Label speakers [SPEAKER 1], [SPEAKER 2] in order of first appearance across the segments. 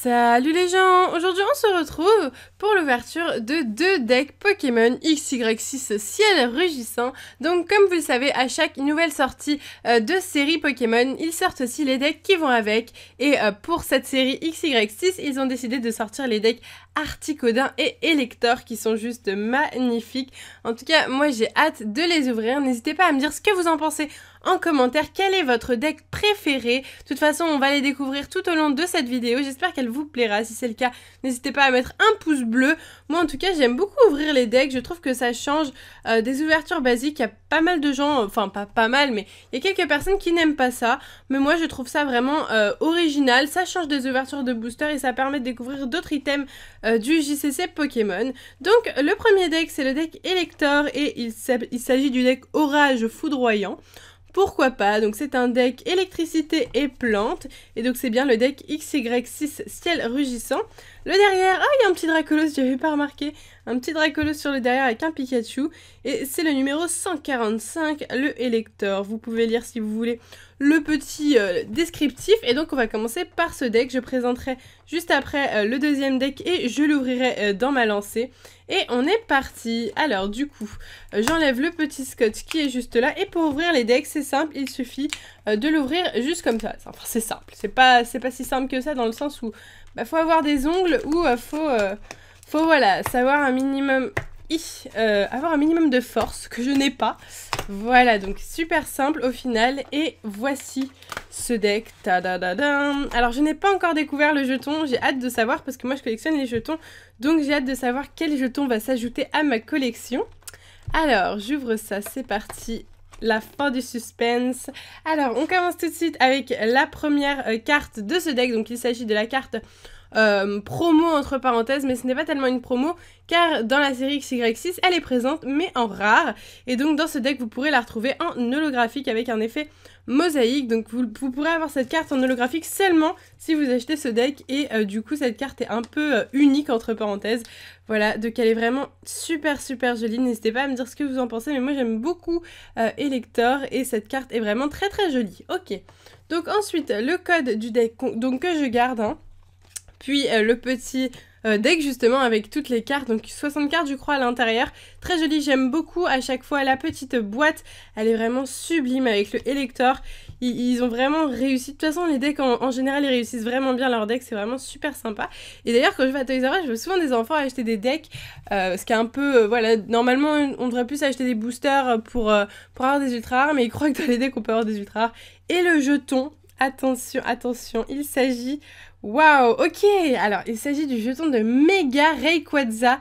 [SPEAKER 1] Salut les gens! Aujourd'hui on se retrouve pour l'ouverture de deux decks Pokémon XY6 Ciel Rugissant. Donc comme vous le savez, à chaque nouvelle sortie de série Pokémon, ils sortent aussi les decks qui vont avec. Et pour cette série XY6, ils ont décidé de sortir les decks Articodin et Elector qui sont juste magnifiques. En tout cas, moi j'ai hâte de les ouvrir. N'hésitez pas à me dire ce que vous en pensez en commentaire. Quel est votre deck préféré? De toute façon, on va les découvrir tout au long de cette vidéo. J'espère qu'elle vous plaira. Si c'est le cas, n'hésitez pas à mettre un pouce bleu. Moi, en tout cas, j'aime beaucoup ouvrir les decks. Je trouve que ça change des ouvertures basiques. Il y a pas mal de gens, enfin pas mal, mais il y a quelques personnes qui n'aiment pas ça. Mais moi, je trouve ça vraiment original. Ça change des ouvertures de booster et ça permet de découvrir d'autres items du JCC Pokémon. Donc, le premier deck, c'est le deck Elector et il s'agit du deck Orage Foudroyant. Pourquoi pas, donc c'est un deck électricité et plantes, et donc c'est bien le deck XY6 Ciel Rugissant. Le derrière, ah il y a un petit Dracolos, j'avais pas remarqué, un petit Dracolos sur le derrière avec un Pikachu, et c'est le numéro 145, le Elector. Vous pouvez lire si vous voulez le petit descriptif, et donc on va commencer par ce deck. Je présenterai juste après le deuxième deck et je l'ouvrirai dans ma lancée. Et on est parti. Alors du coup, j'enlève le petit scotch qui est juste là, et pour ouvrir les decks, c'est simple, il suffit de l'ouvrir juste comme ça. Enfin c'est simple, c'est pas si simple que ça dans le sens où faut avoir des ongles ou faut voilà, savoir un minimum, avoir un minimum de force que je n'ai pas. Voilà, donc super simple au final, et voici ce deck. Tadadadam. Alors je n'ai pas encore découvert le jeton, j'ai hâte de savoir parce que moi je collectionne les jetons, donc j'ai hâte de savoir quel jeton va s'ajouter à ma collection. Alors j'ouvre ça, c'est parti. La fin du suspense. Alors on commence tout de suite avec la première carte de ce deck, donc il s'agit de la carte promo entre parenthèses, mais ce n'est pas tellement une promo car dans la série XY6 elle est présente mais en rare, et donc dans ce deck vous pourrez la retrouver en holographique avec un effet mosaïque. Donc vous pourrez avoir cette carte en holographique seulement si vous achetez ce deck, et du coup cette carte est un peu unique entre parenthèses. Voilà, donc elle est vraiment super jolie. N'hésitez pas à me dire ce que vous en pensez, mais moi j'aime beaucoup Elector et cette carte est vraiment très jolie. Ok, donc ensuite le code du deck donc que je garde, hein. Puis le petit deck justement avec toutes les cartes, donc 60 cartes je crois à l'intérieur, très joli, j'aime beaucoup à chaque fois la petite boîte, elle est vraiment sublime avec le Elector. Ils ont vraiment réussi, de toute façon les decks en général ils réussissent vraiment bien leur deck, c'est vraiment super sympa. Et d'ailleurs quand je vais à Toys R Us, je vois souvent des enfants acheter des decks, ce qui est un peu, voilà, normalement on devrait plus acheter des boosters pour avoir des ultra rares, mais ils croient que dans les decks on peut avoir des ultra rares. Et le jeton, attention, il s'agit... Waouh, ok, alors il s'agit du jeton de Mega Rayquaza.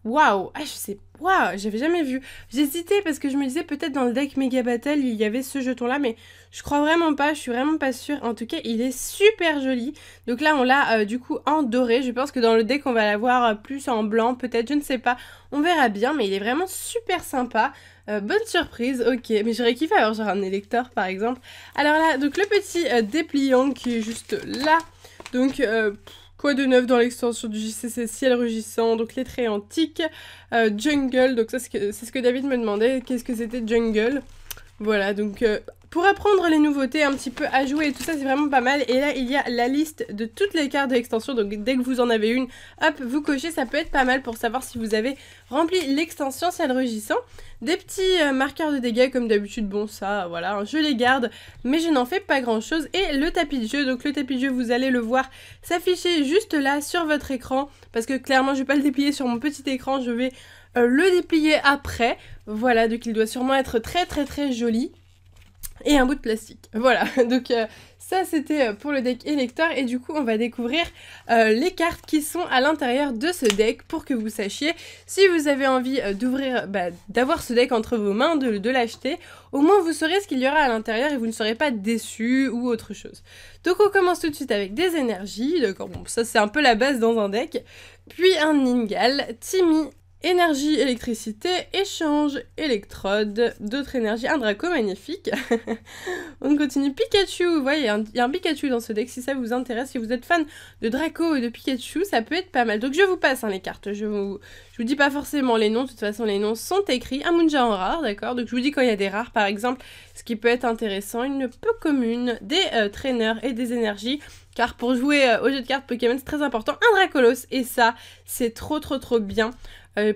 [SPEAKER 1] Waouh, je sais, waouh, j'avais jamais vu. J'hésitais parce que je me disais peut-être dans le deck Mega Battle il y avait ce jeton là, mais je crois vraiment pas, je suis vraiment pas sûre. En tout cas, il est super joli. Donc là, on l'a du coup en doré. Je pense que dans le deck, on va l'avoir plus en blanc, peut-être, je ne sais pas. On verra bien, mais il est vraiment super sympa. Bonne surprise, ok, mais j'aurais kiffé avoir genre un Elector par exemple. Alors là, donc le petit dépliant qui est juste là. Donc, quoi de neuf dans l'extension du JCC Ciel Rugissant, donc les traits antiques, Jungle, donc ça c'est ce que David me demandait, qu'est-ce que c'était Jungle. Voilà, donc pour apprendre les nouveautés, un petit peu à jouer et tout ça, c'est vraiment pas mal. Et là, il y a la liste de toutes les cartes de l'extension, donc dès que vous en avez une, hop, vous cochez, ça peut être pas mal pour savoir si vous avez rempli l'extension Ciel Rugissant. Des petits marqueurs de dégâts comme d'habitude, bon ça, voilà, je les garde, mais je n'en fais pas grand chose. Et le tapis de jeu, donc le tapis de jeu, vous allez le voir s'afficher juste là sur votre écran, parce que clairement, je vais pas le déplier sur mon petit écran, je vais... le déplier après, voilà, donc il doit sûrement être très joli, et un bout de plastique, voilà, donc ça c'était pour le deck Elector, et du coup on va découvrir les cartes qui sont à l'intérieur de ce deck pour que vous sachiez si vous avez envie d'ouvrir, d'avoir ce deck entre vos mains, de l'acheter, au moins vous saurez ce qu'il y aura à l'intérieur et vous ne serez pas déçus ou autre chose. Donc on commence tout de suite avec des énergies, d'accord, bon ça c'est un peu la base dans un deck, puis un Ningal, Timmy, énergie, électricité, échange, électrode, d'autres énergies, un Draco magnifique. On continue, Pikachu, vous voyez, il y a un Pikachu dans ce deck, si ça vous intéresse, si vous êtes fan de Draco et de Pikachu, ça peut être pas mal. Donc je vous passe les cartes, je vous dis pas forcément les noms, de toute façon les noms sont écrits, un Munja en rare, d'accord, donc je vous dis quand il y a des rares par exemple, ce qui peut être intéressant, une peu commune, des traîneurs et des énergies, car pour jouer au jeu de cartes Pokémon, c'est très important, un Dracolos, et ça, c'est trop bien.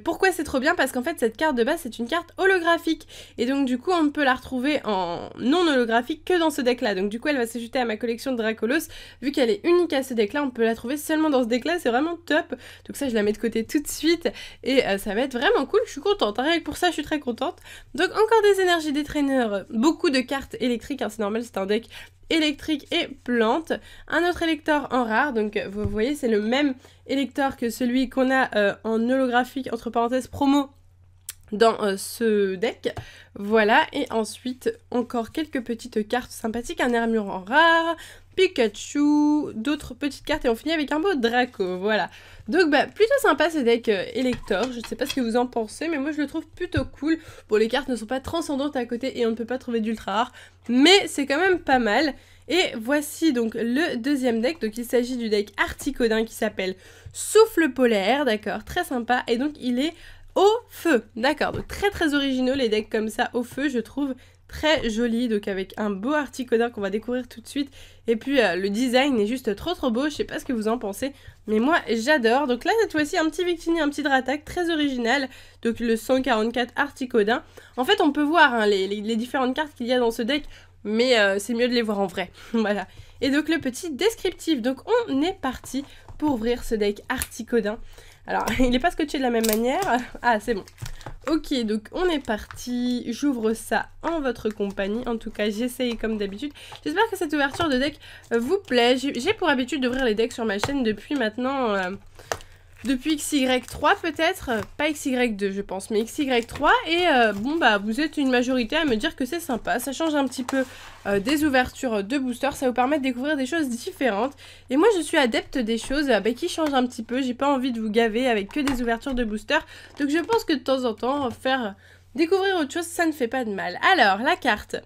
[SPEAKER 1] Pourquoi c'est trop bien? Parce qu'en fait cette carte de base c'est une carte holographique et donc du coup on ne peut la retrouver en non holographique que dans ce deck là, donc du coup elle va s'ajouter à ma collection de Dracolos. Vu qu'elle est unique à ce deck là, on peut la trouver seulement dans ce deck là, c'est vraiment top. Donc ça je la mets de côté tout de suite et ça va être vraiment cool, je suis contente, rien que pour ça je suis très contente. Donc encore des énergies des traîneurs, beaucoup de cartes électriques, hein, c'est normal, c'est un deck électrique et plante, un autre élector en rare, donc vous voyez c'est le même élector que celui qu'on a en holographique entre parenthèses promo dans ce deck, voilà. Et ensuite encore quelques petites cartes sympathiques, un armure en rare, Pikachu, d'autres petites cartes et on finit avec un beau Draco, voilà. Donc bah plutôt sympa ce deck Elector, je sais pas ce que vous en pensez mais moi je le trouve plutôt cool. Bon les cartes ne sont pas transcendantes à côté et on ne peut pas trouver d'ultra rare, mais c'est quand même pas mal. Et voici donc le deuxième deck, donc il s'agit du deck Articodin qui s'appelle Souffle Polaire, d'accord, très sympa, et donc il est au feu, d'accord, donc très originaux les decks comme ça au feu, je trouve très joli, donc avec un beau Articodin qu'on va découvrir tout de suite, et puis le design est juste trop beau, je sais pas ce que vous en pensez, mais moi j'adore. Donc là cette fois-ci un petit Victini, un petit Dratak, très original, donc le 144 Articodin. En fait on peut voir hein, les différentes cartes qu'il y a dans ce deck, mais c'est mieux de les voir en vrai, voilà. Et donc le petit descriptif, donc on est parti pour ouvrir ce deck Articodin. Alors, il n'est pas scotché de la même manière. Ah, c'est bon. Ok, donc on est parti. J'ouvre ça en votre compagnie. En tout cas, j'essaye comme d'habitude. J'espère que cette ouverture de deck vous plaît. J'ai pour habitude d'ouvrir les decks sur ma chaîne depuis maintenant... depuis XY3 peut-être, pas XY2 je pense, mais XY3 et bon bah vous êtes une majorité à me dire que c'est sympa, ça change un petit peu des ouvertures de booster, ça vous permet de découvrir des choses différentes et moi je suis adepte des choses bah, qui changent un petit peu, j'ai pas envie de vous gaver avec que des ouvertures de booster, donc je pense que de temps en temps faire découvrir autre chose ça ne fait pas de mal. Alors la carte,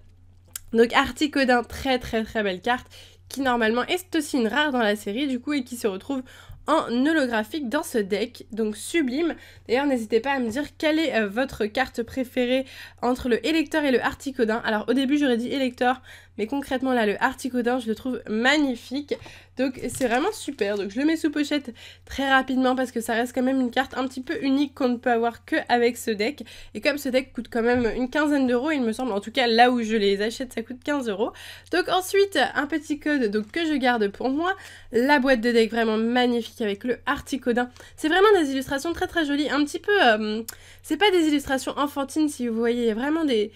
[SPEAKER 1] donc Articodin, très belle carte qui normalement est aussi une rare dans la série du coup et qui se retrouve en holographique dans ce deck, donc sublime. D'ailleurs n'hésitez pas à me dire quelle est votre carte préférée entre le Elector et le Articodin. Alors au début j'aurais dit Elector, mais concrètement là le Articodin je le trouve magnifique, donc c'est vraiment super. Donc je le mets sous pochette très rapidement parce que ça reste quand même une carte un petit peu unique qu'on ne peut avoir que avec ce deck, et comme ce deck coûte quand même une quinzaine d'euros il me semble, en tout cas là où je les achète ça coûte 15 euros. Donc ensuite un petit code donc, que je garde pour moi, la boîte de deck vraiment magnifique avec le Articodin, c'est vraiment des illustrations très jolies, un petit peu, c'est pas des illustrations enfantines si vous voyez, il y a vraiment des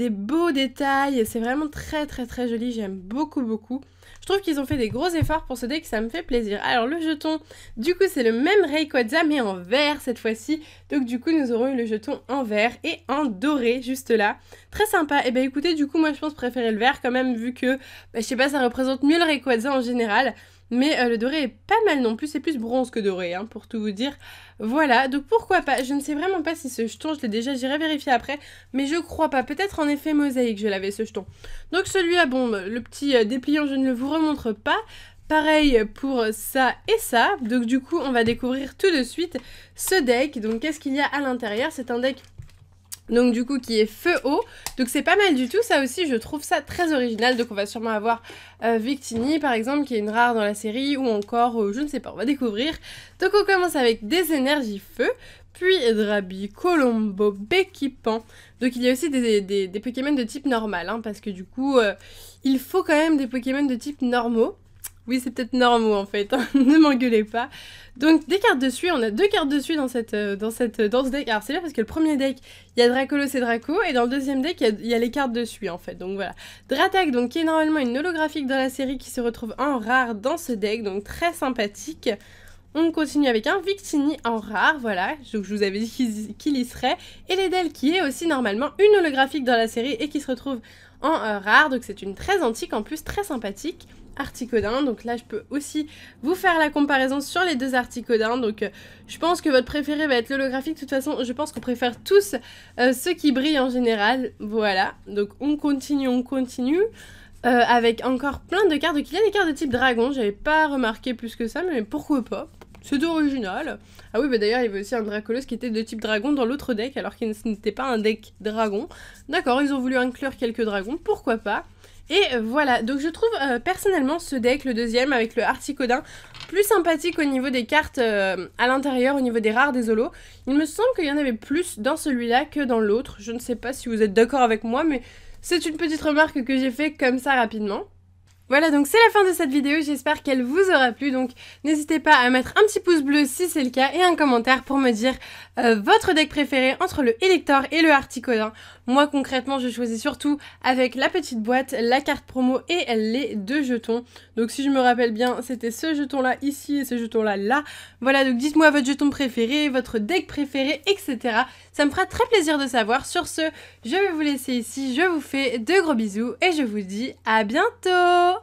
[SPEAKER 1] beaux détails, c'est vraiment très joli, j'aime beaucoup. Je trouve qu'ils ont fait des gros efforts pour ce deck, ça me fait plaisir. Alors le jeton, du coup c'est le même Rayquaza mais en vert cette fois-ci, donc du coup nous aurons eu le jeton en vert et en doré juste là, très sympa. Et bah écoutez, du coup moi je pense préférer le vert quand même vu que, bah, je sais pas, ça représente mieux le Rayquaza en général. Mais le doré est pas mal non plus, c'est plus bronze que doré, hein, pour tout vous dire. Voilà, donc pourquoi pas, je ne sais vraiment pas si ce jeton, je l'ai déjà, j'irai vérifier après, mais je crois pas, peut-être en effet mosaïque je l'avais ce jeton. Donc celui-là, bon, le petit dépliant, je ne le vous remontre pas. Pareil pour ça et ça, donc du coup on va découvrir tout de suite ce deck. Donc qu'est-ce qu'il y a à l'intérieur? C'est un deck... donc du coup qui est feu haut, donc c'est pas mal du tout, ça aussi je trouve ça très original. Donc on va sûrement avoir Victini par exemple qui est une rare dans la série, ou encore je ne sais pas, on va découvrir. Donc on commence avec des énergies feu, puis Drabi, Colombo, Bekipan. Donc il y a aussi des Pokémon de type normal, hein, parce que du coup il faut quand même des Pokémon de type normaux. Oui, c'est peut-être normaux en fait, hein. Ne m'engueulez pas. Donc des cartes de suie, on a deux cartes de suie dans ce deck. Alors c'est là parce que le premier deck, il y a Dracolos et Draco, et dans le deuxième deck, il y a les cartes de suie en fait. Donc voilà. Dratak, donc qui est normalement une holographique dans la série, qui se retrouve en rare dans ce deck, donc très sympathique. On continue avec un Victini en rare, voilà, donc je vous avais dit qu'il y serait. Et Ledel qui est aussi normalement une holographique dans la série et qui se retrouve en rare, donc c'est une très antique en plus, très sympathique. Articodin, donc là je peux aussi vous faire la comparaison sur les deux Articodins, donc je pense que votre préféré va être l'holographique. De toute façon je pense qu'on préfère tous ceux qui brillent en général, voilà. Donc on continue avec encore plein de cartes. Donc il y a des cartes de type dragon, j'avais pas remarqué plus que ça, mais pourquoi pas, c'est original. Ah oui, bah d'ailleurs il y avait aussi un Dracolos qui était de type dragon dans l'autre deck, alors qu'il n'était pas un deck dragon. D'accord, ils ont voulu inclure quelques dragons, pourquoi pas. Et voilà, donc je trouve personnellement ce deck, le deuxième avec le Articodin, plus sympathique au niveau des cartes à l'intérieur, au niveau des rares, des holos. Il me semble qu'il y en avait plus dans celui-là que dans l'autre. Je ne sais pas si vous êtes d'accord avec moi, mais c'est une petite remarque que j'ai fait comme ça rapidement. Voilà, donc c'est la fin de cette vidéo, j'espère qu'elle vous aura plu, donc n'hésitez pas à mettre un petit pouce bleu si c'est le cas et un commentaire pour me dire votre deck préféré entre le Elector et le Articodin. Moi concrètement je choisis surtout avec la petite boîte, la carte promo et les 2 jetons. Donc si je me rappelle bien, c'était ce jeton là ici et ce jeton là là. Voilà, donc dites-moi votre jeton préféré, votre deck préféré, etc. Ça me fera très plaisir de savoir. Sur ce, je vais vous laisser ici, je vous fais de gros bisous et je vous dis à bientôt!